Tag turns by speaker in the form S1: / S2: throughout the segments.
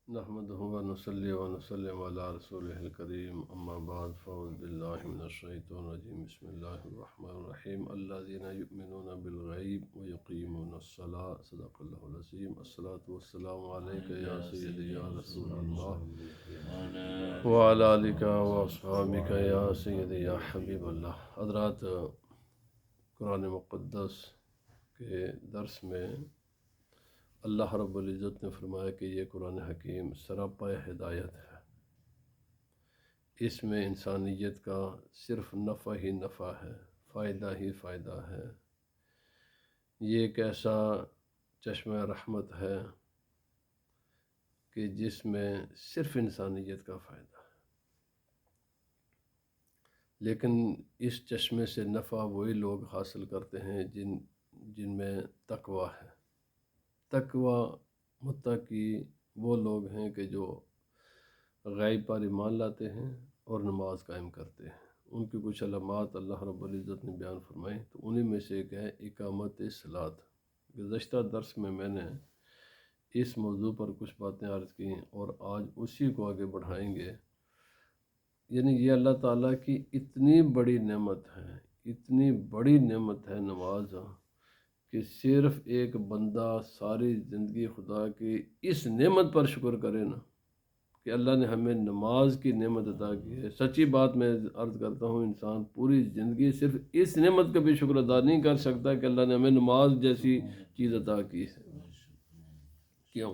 S1: نحمدہ و نصلی و نسلم علی رسولہ الکریم اما بعد فاعوذ باللہ من الشیطان الرجیم بسم اللہ الرحمن الرحیم الذین یؤمنون بالغیب و یقیمون الصلاۃ صدق اللہ العظیم الصلاۃ والسلام علیک یا سیدی یا رسول اللہ وعلی آلک و اصحابک یا سیدی یا حبیب اللہ۔ حضرات، قرآن مقدس کے درس میں اللہ رب العزت نے فرمایا کہ یہ قرآن حکیم سراپا ہدایت ہے، اس میں انسانیت کا صرف نفع ہی نفع ہے، فائدہ ہی فائدہ ہے۔ یہ ایک ایسا چشمہ رحمت ہے کہ جس میں صرف انسانیت کا فائدہ ہے، لیکن اس چشمے سے نفع وہی لوگ حاصل کرتے ہیں جن میں تقویٰ ہے۔ تقویٰ متقی وہ لوگ ہیں کہ جو غیب پر ایمان لاتے ہیں اور نماز قائم کرتے ہیں۔ ان کی کچھ علامات اللہ رب العزت نے بیان فرمائی، تو انہی میں سے ایک ہے اقامت صلاۃ۔ گزشتہ درس میں نے اس موضوع پر کچھ باتیں عرض کی اور آج اسی کو آگے بڑھائیں گے۔ یعنی یہ اللہ تعالیٰ کی اتنی بڑی نعمت ہے، اتنی بڑی نعمت ہے نماز، کہ صرف ایک بندہ ساری زندگی خدا کی اس نعمت پر شکر کرے نا، کہ اللہ نے ہمیں نماز کی نعمت عطا کی ہے۔ سچی بات میں عرض کرتا ہوں، انسان پوری زندگی صرف اس نعمت کا بھی شکر ادا نہیں کر سکتا کہ اللہ نے ہمیں نماز جیسی چیز عطا کی ہے۔ کیوں؟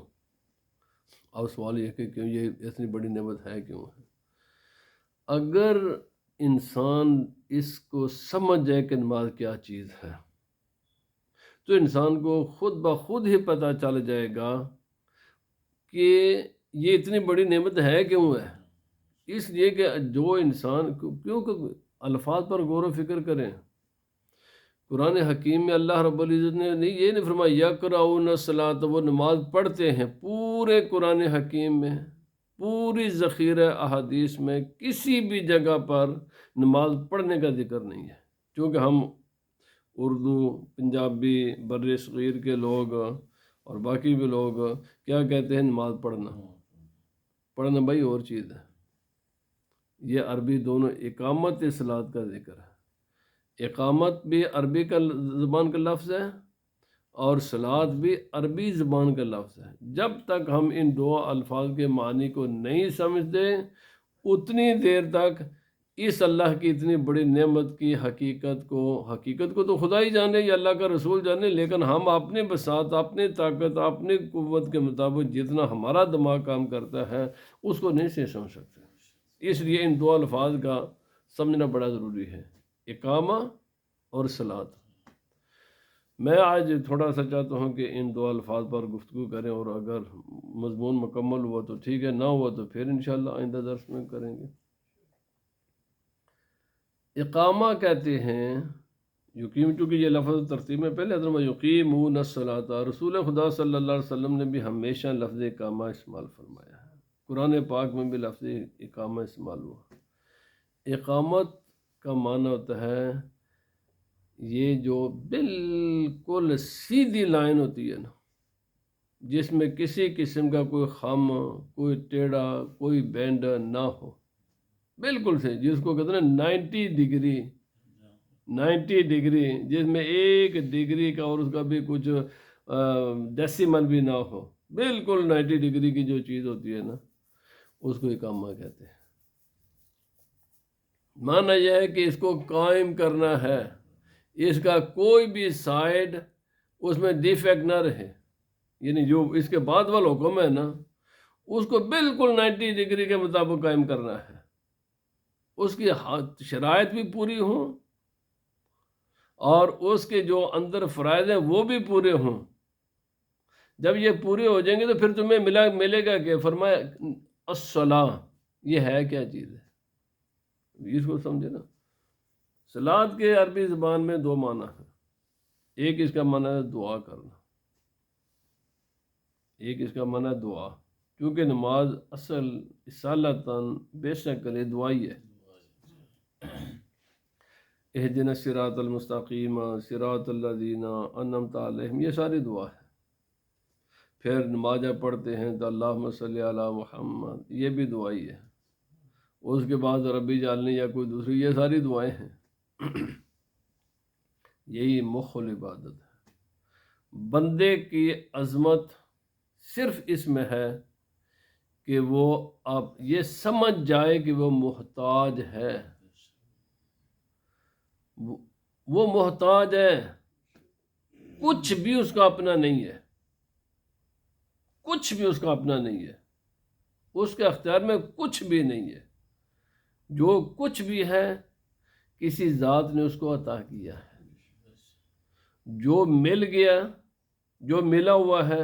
S1: اب سوال یہ کہ کیوں یہ اتنی بڑی نعمت ہے، کیوں ہے؟ اگر انسان اس کو سمجھ جائے کہ نماز کیا چیز ہے، تو انسان کو خود بخود ہی پتہ چل جائے گا کہ یہ اتنی بڑی نعمت ہے کیوں ہے۔ اس لیے کہ جو انسان کیونکہ الفاظ پر غور و فکر کریں، قرآن حکیم میں اللہ رب العزت نے یہ نہیں فرمایا یقرؤون الصلاۃ، وہ نماز پڑھتے ہیں۔ پورے قرآن حکیم میں، پوری ذخیرہ احادیث میں کسی بھی جگہ پر نماز پڑھنے کا ذکر نہیں ہے، چونکہ ہم اردو، پنجابی، بر صغیر کے لوگ اور باقی بھی لوگ کیا کہتے ہیں؟ نماز پڑھنا بھائی اور چیز ہے۔ یہ عربی دونوں اقامت صلاۃ کا ذکر ہے۔ اقامت بھی عربی کا زبان کا لفظ ہے اور صلاۃ بھی عربی زبان کا لفظ ہے۔ جب تک ہم ان دو الفاظ کے معنی کو نہیں سمجھتے، اتنی دیر تک اس اللہ کی اتنی بڑی نعمت کی حقیقت کو تو خدا ہی جانے یا اللہ کا رسول جانے، لیکن ہم اپنے بساط، اپنی طاقت، اپنی قوت کے مطابق جتنا ہمارا دماغ کام کرتا ہے اس کو نہیں سمجھ سکتے۔ اس لیے ان دو الفاظ کا سمجھنا بڑا ضروری ہے، اقامہ اور صلاۃ۔ میں آج تھوڑا سا چاہتا ہوں کہ ان دو الفاظ پر گفتگو کریں، اور اگر مضمون مکمل ہوا تو ٹھیک ہے، نہ ہوا تو پھر انشاءاللہ آئندہ درس میں کریں گے۔ اقامہ کہتے ہیں یقیم، چونکہ یہ لفظ ترتیب میں پہلے حضرت یقیمون الصلاۃ، رسول خدا صلی اللہ علیہ وسلم نے بھی ہمیشہ لفظ اقامہ استعمال فرمایا ہے۔ قرآن پاک میں بھی لفظ اقامہ استعمال ہوا۔ اقامت کا معنی ہوتا ہے یہ جو بالکل سیدھی لائن ہوتی ہے نا، جس میں کسی قسم کا کوئی خم، کوئی ٹیڑھا، کوئی بینڈ نہ ہو، بالکل سے، جس کو کہتے ہیں 90 ڈگری، جس میں 1 ڈگری کا اور اس کا بھی کچھ ڈیسیمل بھی نہ ہو، بالکل 90 ڈگری کی جو چیز ہوتی ہے نا، اس کو اقامہ کہتے ہیں۔ معنی یہ ہے کہ اس کو قائم کرنا ہے، اس کا کوئی بھی سائڈ اس میں ڈیفیکٹ نہ رہے، یعنی جو اس کے بعد والا حکم ہے نا، اس کو بالکل 90 ڈگری کے مطابق قائم کرنا ہے، اس کی شرائط بھی پوری ہوں اور اس کے جو اندر فرائض ہیں وہ بھی پورے ہوں۔ جب یہ پورے ہو جائیں گے تو پھر تمہیں ملے گا کہ فرمایا الصلاۃ، یہ ہے کیا چیز ہے، اس کو سمجھے نا۔ صلاۃ کے عربی زبان میں 2 معنی ہیں۔ ایک اس کا معنی ہے دعا کرنا، ایک اس کا معنی ہے دعا، کیونکہ نماز اصل اصالتاً بے شک دعا ہی ہے۔ اہدنا الصراط المستقیم صراط الذین انعمت علیہم، یہ ساری دعا ہے۔ پھر نمازیں پڑھتے ہیں تو اللہم صلی علی محمد، یہ بھی دعائی ہے۔ اس کے بعد ربی جعلنی یا کوئی دوسری، یہ ساری دعائیں ہیں۔ یہی مخ العبادت ہے۔ بندے کی عظمت صرف اس میں ہے کہ وہ اب یہ سمجھ جائے کہ وہ محتاج ہے، وہ محتاج ہے، کچھ بھی اس کا اپنا نہیں ہے، کچھ بھی اس کا اپنا نہیں ہے، اس کے اختیار میں کچھ بھی نہیں ہے۔ جو کچھ بھی ہے کسی ذات نے اس کو عطا کیا ہے۔ جو مل گیا، جو ملا ہوا ہے،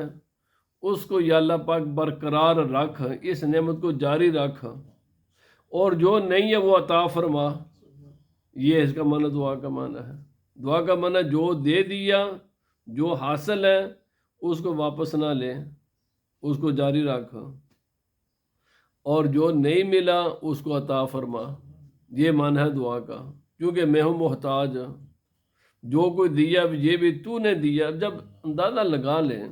S1: اس کو یا اللہ پاک برقرار رکھ، اس نعمت کو جاری رکھ، اور جو نہیں ہے وہ عطا فرما۔ یہ اس کا معنی دعا کا معنی ہے۔ دعا کا معنی جو دے دیا، جو حاصل ہے اس کو واپس نہ لے، اس کو جاری رکھ، اور جو نہیں ملا اس کو عطا فرما۔ یہ معنی ہے دعا کا، کیونکہ میں ہوں محتاج، جو کوئی دیا یہ بھی تو نے دیا۔ جب اندازہ لگا لیں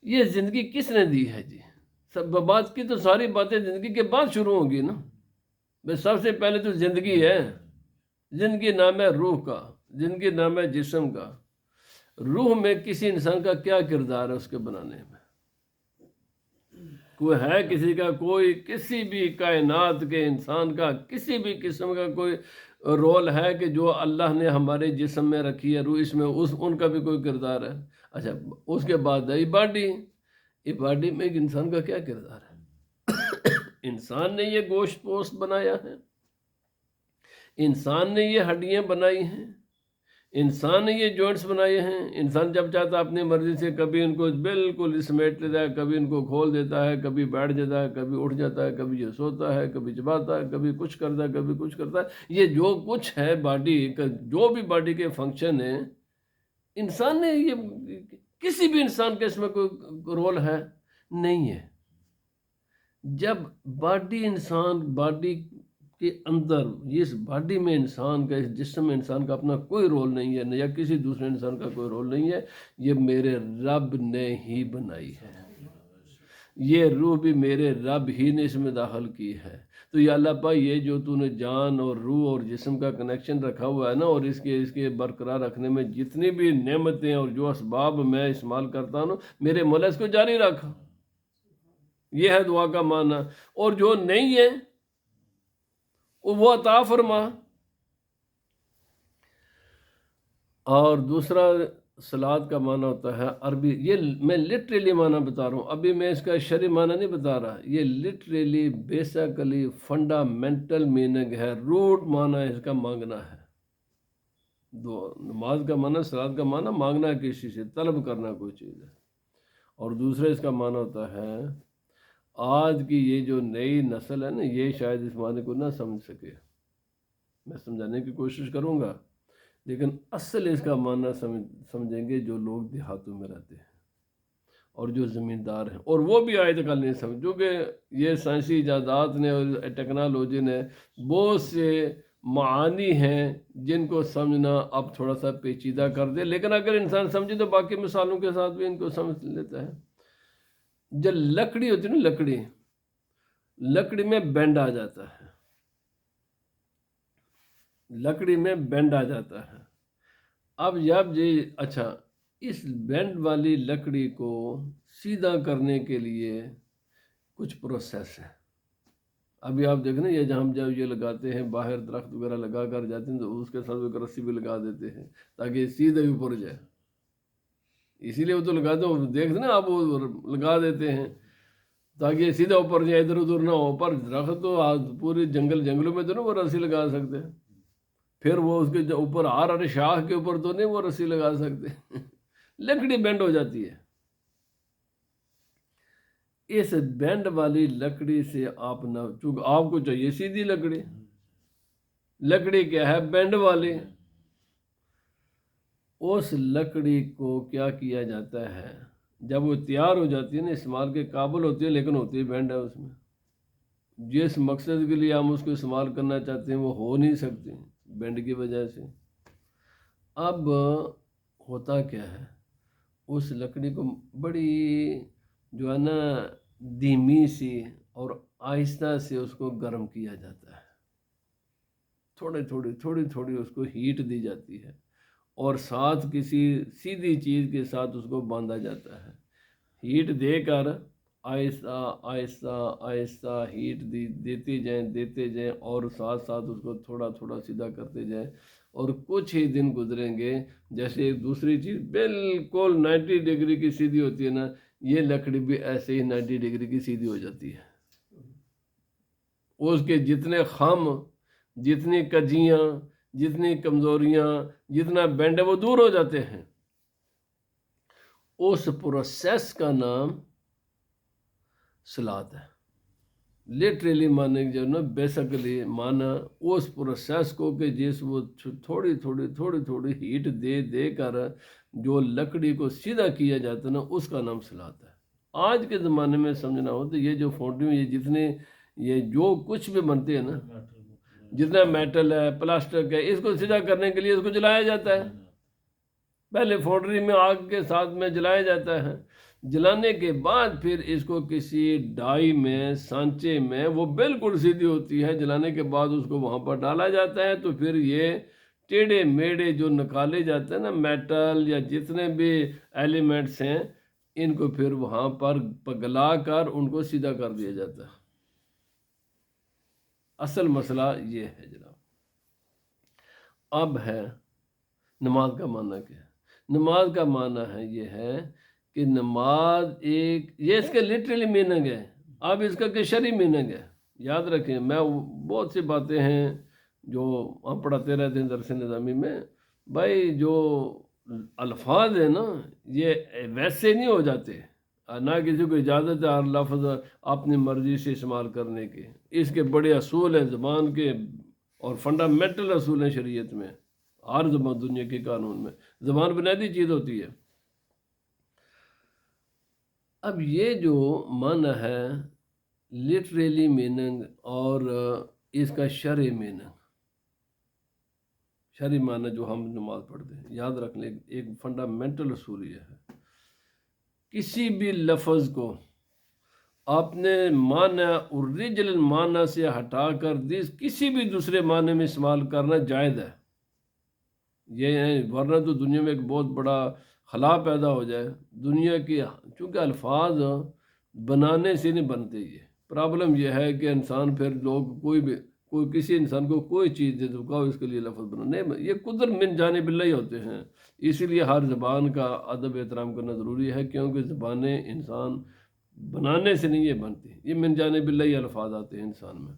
S1: یہ زندگی کس نے دی ہے جی، سب بات کی تو ساری باتیں زندگی کے بعد شروع ہوں گی نا۔ بس سب سے پہلے تو زندگی ہے، زندگی نام ہے روح کا، زندگی نام ہے جسم کا۔ روح میں کسی انسان کا کیا کردار ہے اس کے بنانے میں؟ کوئی ہے کسی کا، کوئی کسی بھی کائنات کے انسان کا کسی بھی قسم کا کوئی رول ہے کہ جو اللہ نے ہمارے جسم میں رکھی ہے روح، اس میں ان کا بھی کوئی کردار ہے؟ اچھا، اس کے بعد ہے باڈی۔ یہ باڈی میں ایک انسان کا کیا کردار ہے؟ انسان نے یہ گوشت پوست بنایا ہے، انسان نے یہ ہڈیاں بنائی ہیں، انسان نے یہ جوائنٹس بنائے ہیں۔ انسان جب چاہتا اپنی مرضی سے کبھی ان کو بالکل سمیٹ لیتا ہے، کبھی ان کو کھول دیتا ہے، کبھی بیٹھ جاتا ہے، کبھی اٹھ جاتا ہے، کبھی یہ سوتا ہے، کبھی چباتا ہے، کبھی کچھ کرتا ہے، کبھی کچھ کرتا ہے۔ یہ جو کچھ ہے باڈی کا، جو بھی باڈی کے فنکشن ہیں، انسان نے یہ، کسی بھی انسان کے اس میں کوئی رول ہے نہیں ہے۔ جب باڈی، انسان باڈی کے اندر، اس باڈی میں انسان کا، اس جسم میں انسان کا اپنا کوئی رول نہیں ہے، یا کسی دوسرے انسان کا کوئی رول نہیں ہے، یہ میرے رب نے ہی بنائی ہے۔ یہ روح بھی میرے رب ہی نے اس میں داخل کی ہے۔ تو یا اللہ پاک، یہ جو تو نے جان اور روح اور جسم کا کنیکشن رکھا ہوا ہے نا، اور اس کے برقرار رکھنے میں جتنی بھی نعمتیں اور جو اسباب میں استعمال کرتا ہوں، میرے مولا اس کو جاری رکھ۔ یہ ہے دعا کا معنی۔ اور جو نہیں ہے وہ عطا فرما۔ اور دوسرا صلات کا معنی ہوتا ہے عربی، یہ میں لٹریلی معنی بتا رہا ہوں، ابھی میں اس کا شرعی معنی نہیں بتا رہا۔ یہ لٹریلی بیسیکلی فنڈامنٹل میننگ ہے، روٹ معنی اس کا مانگنا ہے۔ نماز کا معنی، صلات کا معنی مانگنا ہے، کسی سے طلب کرنا کوئی چیز ہے۔ اور دوسرا اس کا معنی ہوتا ہے، آج کی یہ جو نئی نسل ہے نا، یہ شاید اس معنی کو نہ سمجھ سکے، میں سمجھانے کی کوشش کروں گا، لیکن اصل اس کا معنی سمجھیں گے جو لوگ دیہاتوں میں رہتے ہیں اور جو زمیندار ہیں، اور وہ بھی آج تک نہیں سمجھو کہ یہ سائنسی ایجادات نے اور ٹیکنالوجی نے بہت سے معانی ہیں جن کو سمجھنا اب تھوڑا سا پیچیدہ کر دے، لیکن اگر انسان سمجھے تو باقی مثالوں کے ساتھ بھی ان کو سمجھ لیتا ہے۔ جب لکڑی ہوتی ہے نا، لکڑی میں بینڈ آ جاتا ہے، لکڑی میں بینڈ آ جاتا ہے۔ اب جب یہ، اچھا، اس بینڈ والی لکڑی کو سیدھا کرنے کے لیے کچھ پروسیس ہے۔ ابھی آپ دیکھیں نا، یہ جہاں ہم جب یہ لگاتے ہیں باہر درخت وغیرہ لگا کر جاتے ہیں تو اس کے ساتھ ایک رسی بھی لگا دیتے ہیں تاکہ یہ سیدھے اوپر جائے، اسی لیے وہ تو لگاتے ہیں، دیکھتے نا آپ، وہ لگا دیتے ہیں تاکہ یہ سیدھا اوپر جائے، ادھر ادھر نہ ہو۔ اوپر درخت تو پورے جنگلوں میں تو نا وہ رسی لگا سکتے ہیں، پھر وہ اس کے اوپر ہر شاخ کے اوپر تو نہیں وہ رسی لگا سکتے، لکڑی بینڈ ہو جاتی ہے۔ اس بینڈ والی لکڑی سے آپ نہ، چونکہ آپ کو چاہیے سیدھی لکڑی، لکڑی کیا ہے؟ بینڈ والی۔ اس لکڑی کو کیا کیا جاتا ہے جب وہ تیار ہو جاتی ہے نا، استعمال کے قابل ہوتی ہے، لیکن ہوتی ہے بینڈ ہے اس میں، جس مقصد کے لیے ہم اس کو استعمال کرنا چاہتے ہیں وہ ہو نہیں سکتی بینڈ کی وجہ سے۔ اب ہوتا کیا ہے، اس لکڑی کو بڑی جو ہے نا دھیمی سی اور آہستہ سے اس کو گرم کیا جاتا ہے، تھوڑی تھوڑی اس کو ہیٹ دی جاتی ہے، اور ساتھ کسی سیدھی چیز کے ساتھ اس کو باندھا جاتا ہے، ہیٹ دے کر آہستہ آہستہ آہستہ ہیٹ دیتے جائیں اور ساتھ ساتھ اس کو تھوڑا تھوڑا سیدھا کرتے جائیں، اور کچھ ہی دن گزریں گے جیسے ایک دوسری چیز بالکل 90 ڈگری کی سیدھی ہوتی ہے نا، یہ لکڑی بھی ایسے ہی 90 ڈگری کی سیدھی ہو جاتی ہے، اس کے جتنے خم، جتنی کجیاں، جتنی کمزوریاں، جتنا بینڈ ہے وہ دور ہو جاتے ہیں۔ اس پروسیس کا نام سلاد ہے۔ لٹریلی معنی جو نا بیسکلی معنی اس پروسیس کو کہ جس وہ تھوڑی ہیٹ دے کر جو لکڑی کو سیدھا کیا جاتا ہے نا، اس کا نام سلاد ہے۔ آج کے زمانے میں سمجھنا ہو تو یہ جو فونٹی میں یہ جو کچھ بھی بنتے ہیں نا، جتنا میٹل ہے، پلاسٹک ہے، اس کو سیدھا کرنے کے لیے اس کو جلایا جاتا ہے، پہلے فوڈری میں آگ کے ساتھ میں جلایا جاتا ہے، جلانے کے بعد پھر اس کو کسی ڈائی میں، سانچے میں، وہ بالکل سیدھی ہوتی ہے، جلانے کے بعد اس کو وہاں پر ڈالا جاتا ہے، تو پھر یہ ٹیڑھے میڑے جو نکالے جاتے ہیں نا میٹل یا جتنے بھی ایلیمنٹس ہیں، ان کو پھر وہاں پر پگھلا کر ان کو سیدھا کر دیا جاتا ہے۔ اصل مسئلہ یہ ہے جناب۔ اب ہے نماز کا معنی کیا ہے؟ نماز کا معنی ہے یہ ہے کہ نماز یہ اس کے لٹرلی میننگ ہے، اب اس کا کہ شرعی میننگ ہے۔ یاد رکھیں، میں بہت سی باتیں ہیں جو ہم پڑھاتے رہتے ہیں درس نظامی میں، بھائی جو الفاظ ہیں نا یہ ویسے نہیں ہو جاتے، نہ کسی کو اجازت ہے ہر لفظ اپنی مرضی سے استعمال کرنے کے، اس کے بڑے اصول ہیں زبان کے، اور فنڈامنٹل اصول ہیں شریعت میں، ہر زبان دنیا کے قانون میں زبان بنیادی چیز ہوتی ہے۔ اب یہ جو معنی ہے لٹریلی میننگ اور اس کا شرعی میننگ، شرعی معنی جو ہم نماز پڑھتے ہیں، یاد رکھ لیں ایک فنڈامنٹل اصول یہ ہے، کسی بھی لفظ کو آپ نے معنی اوریجنل معنی سے ہٹا کر کسی بھی دوسرے معنی میں استعمال کرنا جائز ہے، یہ ہے، ورنہ تو دنیا میں ایک بہت بڑا خلا پیدا ہو جائے دنیا کی، چونکہ الفاظ بنانے سے نہیں بنتے، یہ پرابلم یہ ہے کہ انسان پھر لوگ کوئی کسی انسان کو کوئی چیز دے تو کہو اس کے لیے لفظ بنا، نہیں، یہ قدرت من جانب اللہ ہی ہوتے ہیں، اسی لیے ہر زبان کا ادب احترام کرنا ضروری ہے، کیونکہ زبانیں انسان بنانے سے نہیں یہ بنتی، یہ من جانب اللہ ہی الفاظ آتے ہیں انسان میں۔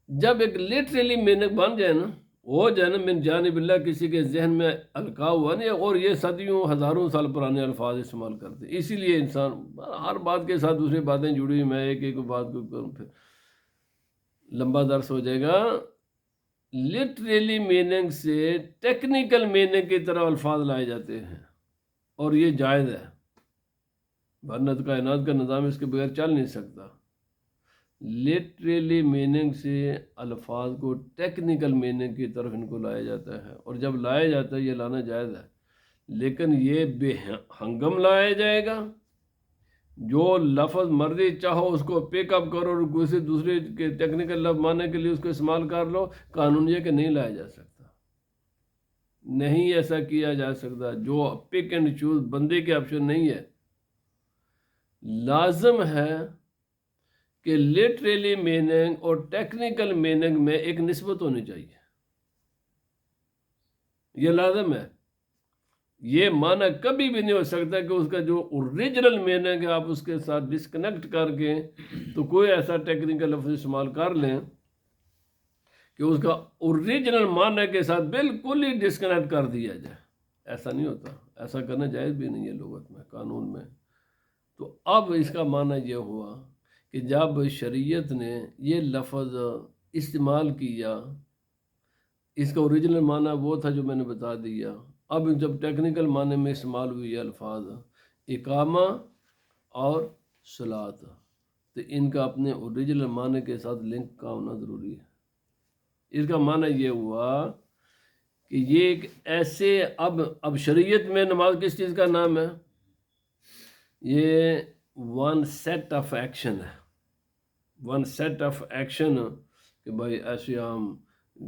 S1: جب ایک لٹریلی میننگ بن جائے نا، وہ جو ہے نا من جانب اللہ کسی کے ذہن میں القاء ہوا نہیں، اور یہ صدیوں ہزاروں سال پرانے الفاظ استعمال کرتے ہیں، اسی لیے انسان ہر بات کے ساتھ دوسری باتیں جڑی ہوئی، میں ایک بات کو کروں پھر لمبا درس ہو جائے گا۔ لٹریلی میننگ سے ٹیکنیکل میننگ کی طرح الفاظ لائے جاتے ہیں، اور یہ جائز ہے، ورنہ کائنات کا نظام اس کے بغیر چل نہیں سکتا۔ لٹریلی میننگ سے الفاظ کو ٹیکنیکل میننگ کی طرف ان کو لایا جاتا ہے، اور جب لایا جاتا ہے یہ لانا جائز ہے، لیکن یہ بے ہنگم لایا جائے گا، جو لفظ مرضی چاہو اس کو پک اپ کرو اور کسی دوسرے کے ٹیکنیکل لفظ ماننے کے لیے اس کو استعمال کر لو، قانون یہ کہ نہیں لایا جا سکتا، نہیں ایسا کیا جا سکتا، جو پک اینڈ چوز بندے کے آپشن نہیں ہے، لازم ہے کہ لٹریلی میننگ اور ٹیکنیکل میننگ میں ایک نسبت ہونی چاہیے، یہ لازم ہے، یہ معنی کبھی بھی نہیں ہو سکتا کہ اس کا جو اوریجنل میننگ ہے آپ اس کے ساتھ ڈسکنیکٹ کر کے تو کوئی ایسا ٹیکنیکل لفظ استعمال کر لیں کہ اس کا اوریجنل معنی کے ساتھ بالکل ہی ڈسکنیکٹ کر دیا جائے، ایسا نہیں ہوتا، ایسا کرنا جائز بھی نہیں ہے لغت میں، قانون میں۔ تو اب اس کا معنی یہ ہوا کہ جب شریعت نے یہ لفظ استعمال کیا، اس کا اوریجنل معنی وہ تھا جو میں نے بتا دیا، اب جب ٹیکنیکل معنی میں استعمال ہوئی الفاظ اقامہ اور صلاۃ، تو ان کا اپنے اوریجنل معنی کے ساتھ لنک کا ہونا ضروری ہے۔ اس کا معنی یہ ہوا کہ یہ ایک ایسے اب شریعت میں نماز کس چیز کا نام ہے؟ یہ ون سیٹ آف ایکشن ہے، ون سیٹ آف ایکشن، کہ بھائی ایسے ہم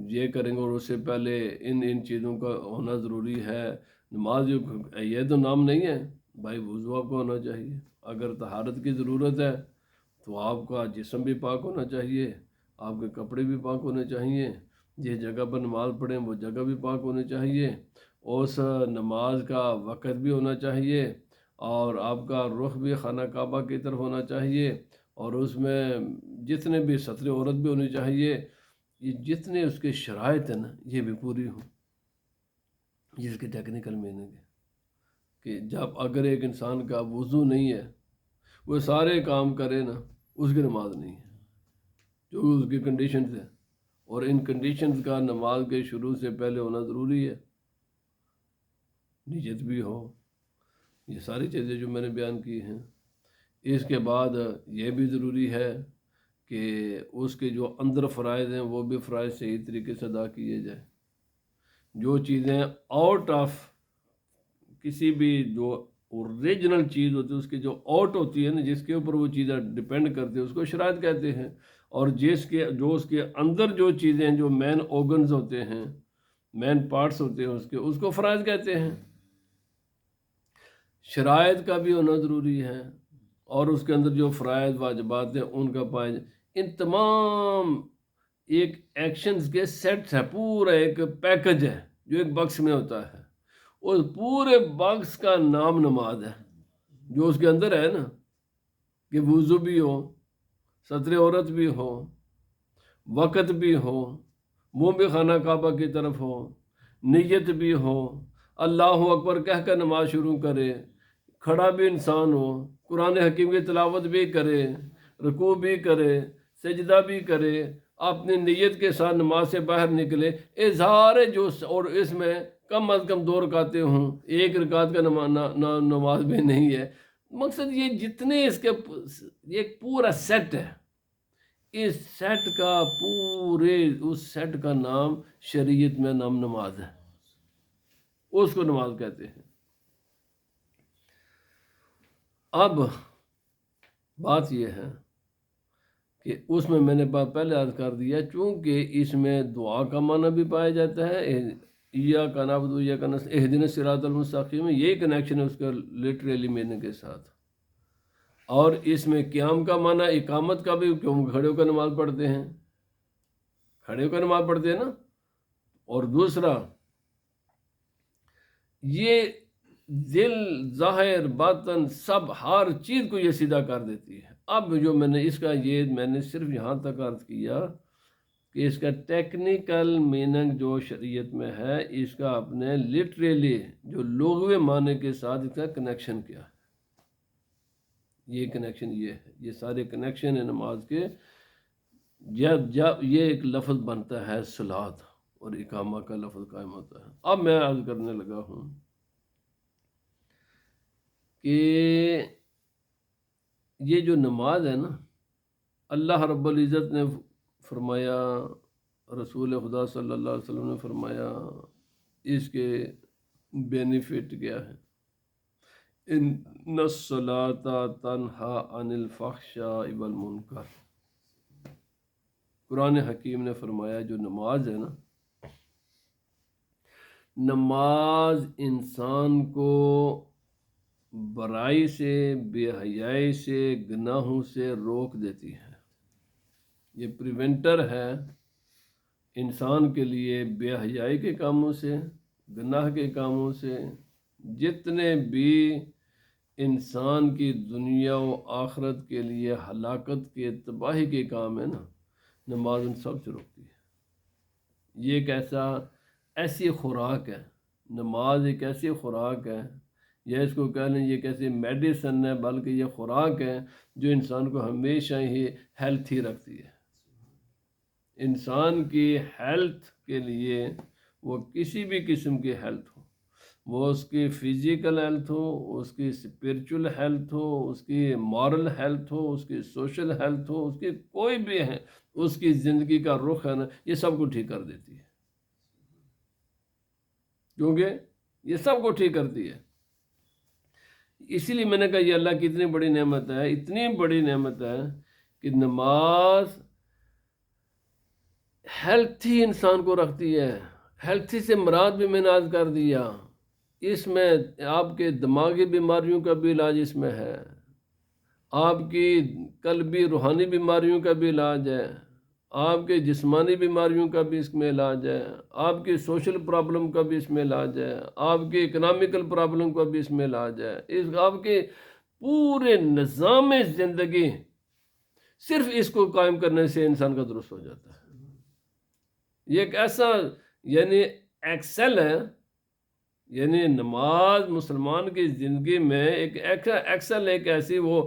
S1: یہ کریں گے اور اس سے پہلے ان چیزوں کا ہونا ضروری ہے۔ نماز یہ تو نام نہیں ہے بھائی، وضو آپ کو ہونا چاہیے، اگر طہارت کی ضرورت ہے تو آپ کا جسم بھی پاک ہونا چاہیے، آپ کے کپڑے بھی پاک ہونے چاہیے، جس جگہ پر نماز پڑھیں وہ جگہ بھی پاک ہونی چاہیے، اس نماز کا وقت بھی ہونا چاہیے، اور آپ کا رخ بھی خانہ کعبہ کی طرف ہونا چاہیے، اور اس میں جتنے بھی ستر عورت بھی ہونی چاہیے۔ یہ جتنے اس کے شرائط ہیں نا یہ بھی پوری ہوں، یہ اس کے ٹیکنیکل میننگ ہے کہ جب اگر ایک انسان کا وضو نہیں ہے، وہ سارے کام کرے نا، اس کی نماز نہیں ہے، جو اس کی کنڈیشنز ہیں، اور ان کنڈیشنز کا نماز کے شروع سے پہلے ہونا ضروری ہے، نیت بھی ہو، یہ ساری چیزیں جو میں نے بیان کی ہیں۔ اس کے بعد یہ بھی ضروری ہے کہ اس کے جو اندر فرائض ہیں وہ بھی فرائض صحیح طریقے سے ادا کیے جائیں۔ جو چیزیں آؤٹ آف کسی بھی جو اوریجنل چیز ہوتی ہے، اس کی جو آؤٹ ہوتی ہے نا، جس کے اوپر وہ چیزیں ڈپینڈ کرتے ہیں، اس کو شرائط کہتے ہیں، اور جو اس کے اندر جو چیزیں جو مین آرگنز ہوتے ہیں، مین پارٹس ہوتے ہیں اس کو فرائض کہتے ہیں۔ شرائط کا بھی ہونا ضروری ہے، اور اس کے اندر جو فرائض واجبات ہیں ان کا پائے، ان تمام ایک ایکشنز کے سیٹس ہے، پورا ایک پیکج ہے جو ایک باکس میں ہوتا ہے، اس پورے باکس کا نام نماز ہے، جو اس کے اندر ہے نا، کہ وضو بھی ہو، ستر عورت بھی ہو، وقت بھی ہو، منہ بھی خانہ کعبہ کی طرف ہو، نیت بھی ہو، اللہ اکبر کہہ کر نماز شروع کرے، کھڑا بھی انسان ہو، قرآن حکیم کی تلاوت بھی کرے، رکوع بھی کرے، سجدہ بھی کرے، اپنی نیت کے ساتھ نماز سے باہر نکلے، اظہار جو، اور اس میں کم از کم 2 رکعتیں ہوں، 1 رکعت کا نماز بھی نہیں ہے۔ مقصد یہ جتنے اس کے یہ ایک پورا سیٹ ہے، اس سیٹ کا اس سیٹ کا نام شریعت میں نام نماز ہے، اس کو نماز کہتے ہیں۔ اب بات یہ ہے کہ اس میں نے پہلے عرض کر دیا، چونکہ اس میں دعا کا معنی بھی پایا جاتا ہے، ایاک نعبد و ایاک نستعین، اہدنا الصراط المستقیم، یہی کنیکشن ہے اس کا لٹریلی میننگ کے ساتھ، اور اس میں قیام کا معنی اقامت کا بھی، کیوں کھڑے ہو کر نماز پڑھتے ہیں، کھڑے ہو کر نماز پڑھتے ہیں نا، اور دوسرا یہ دل ظاہر باطن سب ہر چیز کو یہ سیدھا کر دیتی ہے۔ اب جو میں نے صرف یہاں تک عرض کیا کہ اس کا ٹیکنیکل میننگ جو شریعت میں ہے، اس کا اپنے لٹریلی جو لغوی معنی کے ساتھ اس کا کنیکشن کیا ہے، یہ کنیکشن یہ ہے، یہ سارے کنیکشن ہیں نماز کے۔ جب یہ ایک لفظ بنتا ہے صلاۃ، اور اقامہ کا لفظ قائم ہوتا ہے۔ اب میں عرض کرنے لگا ہوں کہ یہ جو نماز ہے نا، اللہ رب العزت نے فرمایا، رسول خدا صلی اللہ علیہ وسلم نے فرمایا، اس کے بینیفٹ کیا ہے، ان الصلاۃ تنہی عن الفحشاء والمنکر۔ قرآن حکیم نے فرمایا جو نماز ہے نا، نماز انسان کو برائی سے، بے حیائی سے، گناہوں سے روک دیتی ہے، یہ پریونٹر ہے انسان کے لیے بے حیائی کے کاموں سے، گناہ کے کاموں سے، جتنے بھی انسان کی دنیا و آخرت کے لیے ہلاکت کے، تباہی کے کام ہیں نا، نماز ان سب سے روکتی ہے۔ یہ ایک ایسی خوراک ہے، نماز ایک ایسی خوراک ہے، یا اس کو کہہ لیں یہ کیسی میڈیسن ہے، بلکہ یہ خوراک ہے جو انسان کو ہمیشہ ہی ہیلتھی رکھتی ہے۔ انسان کی ہیلتھ کے لیے، وہ کسی بھی قسم کی ہیلتھ ہو، وہ اس کی فزیکل ہیلتھ ہو، اس کی اسپرچول ہیلتھ ہو، اس کی مورل ہیلتھ ہو، اس کی سوشل ہیلتھ ہو، اس کی کوئی بھی ہے، اس کی زندگی کا رخ ہے نا، یہ سب کو ٹھیک کر دیتی ہے۔ کیونکہ یہ سب کو ٹھیک کرتی ہے۔ اسی لیے میں نے کہا یہ اللہ کی اتنی بڑی نعمت ہے، اتنی بڑی نعمت ہے کہ نماز ہیلتھی انسان کو رکھتی ہے۔ ہیلتھی سے مراد بھی میں نے آج کر دیا، اس میں آپ کے دماغی بیماریوں کا بھی علاج اس میں ہے، آپ کی قلبی روحانی بیماریوں کا بھی علاج ہے، آپ کے جسمانی بیماریوں کا بھی اس میں علاج ہے، آپ کی سوشل پرابلم کا بھی اس میں علاج ہے، آپ کی اکنامیکل پرابلم کا بھی اس میں علاج ہے، آپ کے پورے نظام زندگی صرف اس کو قائم کرنے سے انسان کا درست ہو جاتا ہے۔ یہ ایک ایسا یعنی ایکسل ہے، یعنی نماز مسلمان کی زندگی میں ایک ایکسل، ایک ایسی وہ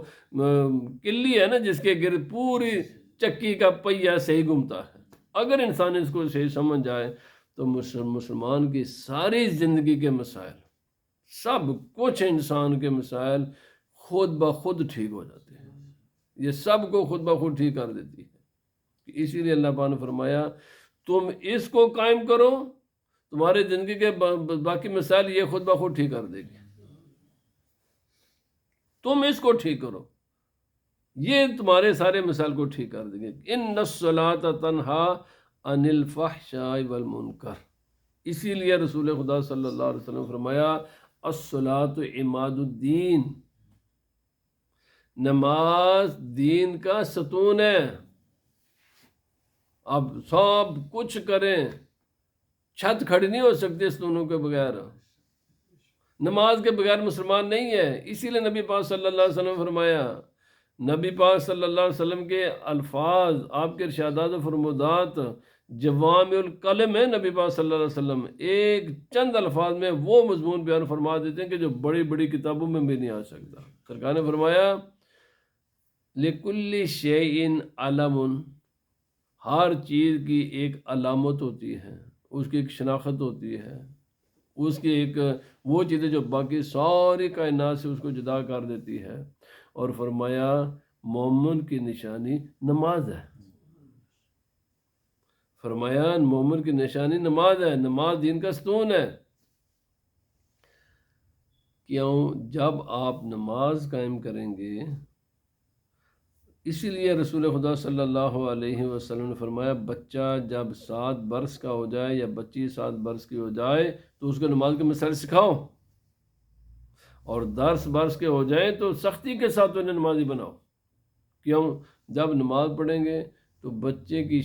S1: کلی ہے نا جس کے گرد پوری چکی کا پہیہ صحیح گھومتا ہے۔ اگر انسان اس کو صحیح سمجھ جائے تو مسلمان کی ساری زندگی کے مسائل، سب کچھ انسان کے مسائل خود بخود ٹھیک ہو جاتے ہیں۔ یہ سب کو خود بخود ٹھیک کر دیتی ہے۔ اسی لیے اللہ پاک نے فرمایا تم اس کو قائم کرو، تمہاری زندگی کے باقی مسائل یہ خود بخود ٹھیک کر دے گی۔ تم اس کو ٹھیک کرو، یہ تمہارے سارے مسائل کو ٹھیک کر دیں گے۔ ان الصلاۃ تنہا عن الفحشاء والمنکر، اسی لیے رسول خدا صلی اللہ علیہ وسلم نے فرمایا الصلاۃ عماد الدین، نماز دین کا ستون ہے۔ اب سب کچھ کریں، چھت کھڑی نہیں ہو سکتی اس دونوں کے بغیر، نماز کے بغیر مسلمان نہیں ہے۔ اسی لیے نبی پاک صلی اللہ علیہ وسلم نے فرمایا، نبی پاک صلی اللہ علیہ وسلم کے الفاظ، آپ کے ارشادات و فرمودات جوامع الکلم ہیں۔ نبی پاک صلی اللہ علیہ وسلم ایک چند الفاظ میں وہ مضمون بیان فرما دیتے ہیں کہ جو بڑی بڑی کتابوں میں بھی نہیں آ سکتا۔ سرکار نے فرمایا لِكُلِّ شَيْءٍ عَلَمٌ، ہر چیز کی ایک علامت ہوتی ہے، اس کی ایک شناخت ہوتی ہے، اس کی ایک وہ چیزیں جو باقی ساری کائنات سے اس کو جدا کر دیتی ہے۔ اور فرمایا مومن کی نشانی نماز ہے، فرمایا مومن کی نشانی نماز ہے، نماز دین کا ستون ہے۔ کیوں؟ جب آپ نماز قائم کریں گے، اسی لیے رسول خدا صلی اللہ علیہ وسلم نے فرمایا بچہ جب 7 برس کا ہو جائے یا بچی 7 برس کی ہو جائے تو اس کو نماز کے مسائل سکھاؤ، اور 10 برس کے ہو جائیں تو سختی کے ساتھ انہیں نمازی بناؤ۔ کیوں؟ جب نماز پڑھیں گے تو بچے کی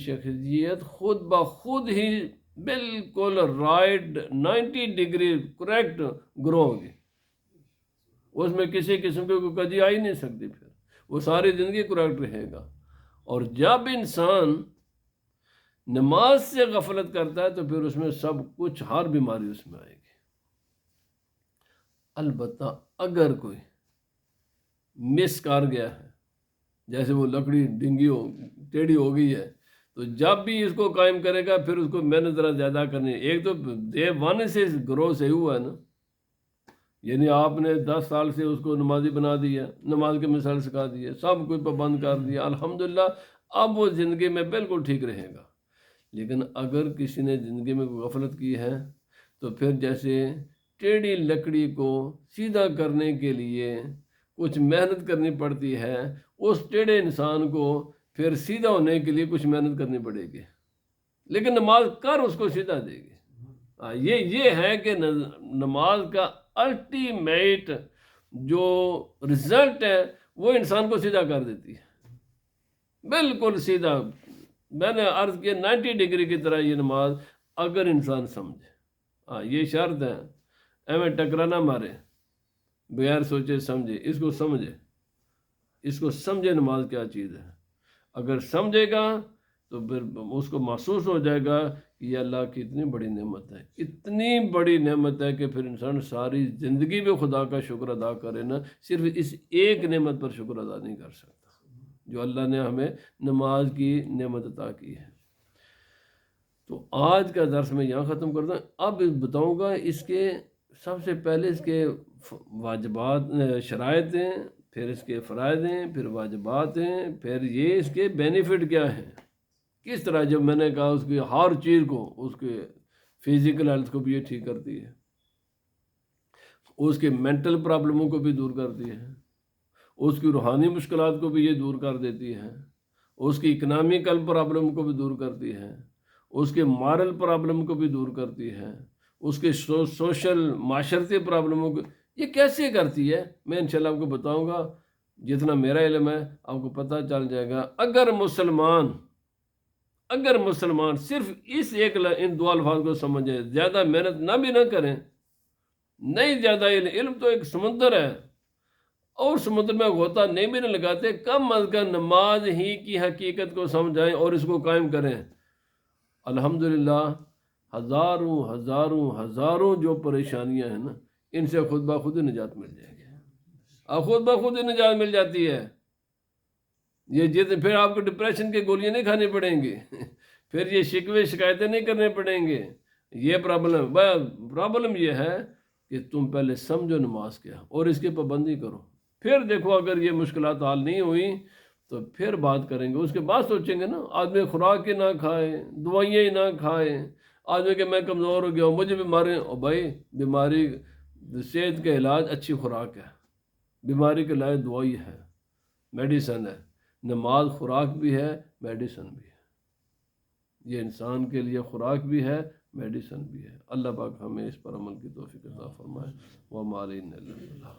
S1: شخصیت خود بخود ہی بالکل رائٹ 90 ڈگری کریکٹ گرو ہوگی، اس میں کسی قسم کی کوئی کجی آ ہی نہیں سکتی، پھر وہ ساری زندگی کریکٹ رہے گا۔ اور جب انسان نماز سے غفلت کرتا ہے تو پھر اس میں سب کچھ، ہر بیماری اس میں آئے گی۔ البتہ اگر کوئی مس کر گیا ہے، جیسے وہ لکڑی ڈنگی ٹیڑھی ہو گئی ہے، تو جب بھی اس کو قائم کرے گا پھر اس کو محنت ذرا زیادہ کرنی ہے۔ ایک تو ڈے 1 سے گروہ سے ہوا ہے نا، یعنی آپ نے 10 سال سے اس کو نمازی بنا دیا، نماز کے مسائل سکھا دیے، سب کچھ پابند کر دیا، الحمدللہ اب وہ زندگی میں بالکل ٹھیک رہے گا۔ لیکن اگر کسی نے زندگی میں غفلت کی ہے تو پھر جیسے ٹیڑھی لکڑی کو سیدھا کرنے کے لیے کچھ محنت کرنی پڑتی ہے، اس ٹیڑھے انسان کو پھر سیدھا ہونے کے لیے کچھ محنت کرنی پڑے گی، لیکن نماز کر اس کو سیدھا دے گی۔ یہ ہے کہ نماز کا الٹیمیٹ جو رزلٹ ہے وہ انسان کو سیدھا کر دیتی ہے، بالکل سیدھا۔ میں نے عرض کیا 90 ڈگری کی طرح یہ نماز، اگر انسان سمجھے، یہ شرط ہے، ایویں ٹکرا نہ مارے بغیر سوچے سمجھے، اس کو سمجھے نماز کیا چیز ہے۔ اگر سمجھے گا تو پھر اس کو محسوس ہو جائے گا کہ یہ اللہ کی اتنی بڑی نعمت ہے، اتنی بڑی نعمت ہے کہ پھر انسان ساری زندگی میں خدا کا شکر ادا کرے نا، صرف اس ایک نعمت پر شکر ادا نہیں کر سکتا جو اللہ نے ہمیں نماز کی نعمت عطا کی ہے۔ تو آج کا درس میں یہاں ختم کرتا ہوں۔ اب بتاؤں گا اس کے سب سے پہلے اس کے واجبات، شرائط ہیں، پھر اس کے فرائض ہیں، پھر واجبات ہیں، پھر یہ اس کے بینیفٹ کیا ہیں، کس طرح، جب میں نے کہا اس کی ہر چیز کو، اس کے فزیکل ہیلتھ کو بھی یہ ٹھیک کرتی ہے، اس کے مینٹل پرابلموں کو بھی دور کرتی ہے، اس کی روحانی مشکلات کو بھی یہ دور کر دیتی ہے، اس کی اکنامیکل پرابلم کو بھی دور کرتی ہے، اس کے مارل پرابلم کو بھی دور کرتی ہے، اس کے سوشل معاشرتی پرابلموں کو یہ کیسے کرتی ہے، میں انشاءاللہ آپ کو بتاؤں گا، جتنا میرا علم ہے آپ کو پتہ چل جائے گا۔ اگر مسلمان صرف ان دو الفاظ کو سمجھیں، زیادہ محنت نہ بھی نہ کریں، نہیں زیادہ علم تو ایک سمندر ہے، اور سمندر میں غوطہ نہیں بھی نہ لگاتے، کم از کم نماز ہی کی حقیقت کو سمجھائیں اور اس کو قائم کریں، الحمدللہ ہزاروں ہزاروں ہزاروں جو پریشانیاں ہیں نا، ان سے خود بخود ہی نجات مل جائے گی، اور خود بخود ہی نجات مل جاتی ہے۔ پھر آپ کو ڈپریشن کی گولیاں نہیں کھانی پڑیں گی، پھر یہ شکوے شکایتیں نہیں کرنے پڑیں گے۔ یہ پرابلم یہ ہے کہ تم پہلے سمجھو نماز کیا اور اس کی پابندی کرو، پھر دیکھو اگر یہ مشکلات حل نہیں ہوئی تو پھر بات کریں گے، اس کے بعد سوچیں گے نا۔ آدمی خوراک ہی نہ کھائے، دوائیاں ہی نہ کھائے، آدمی کہ میں کمزور ہو گیا ہوں، مجھے بیماری، اور بھائی بیماری، صحت کا علاج اچھی خوراک ہے، بیماری کے علاج دوائی ہے، میڈیسن ہے، نماز خوراک بھی ہے، میڈیسن بھی ہے، یہ انسان کے لیے خوراک بھی ہے، میڈیسن بھی ہے۔ اللہ پاک ہمیں اس پر عمل کی توفیق عطا فرمائے۔ وما علینا الا البلاغ۔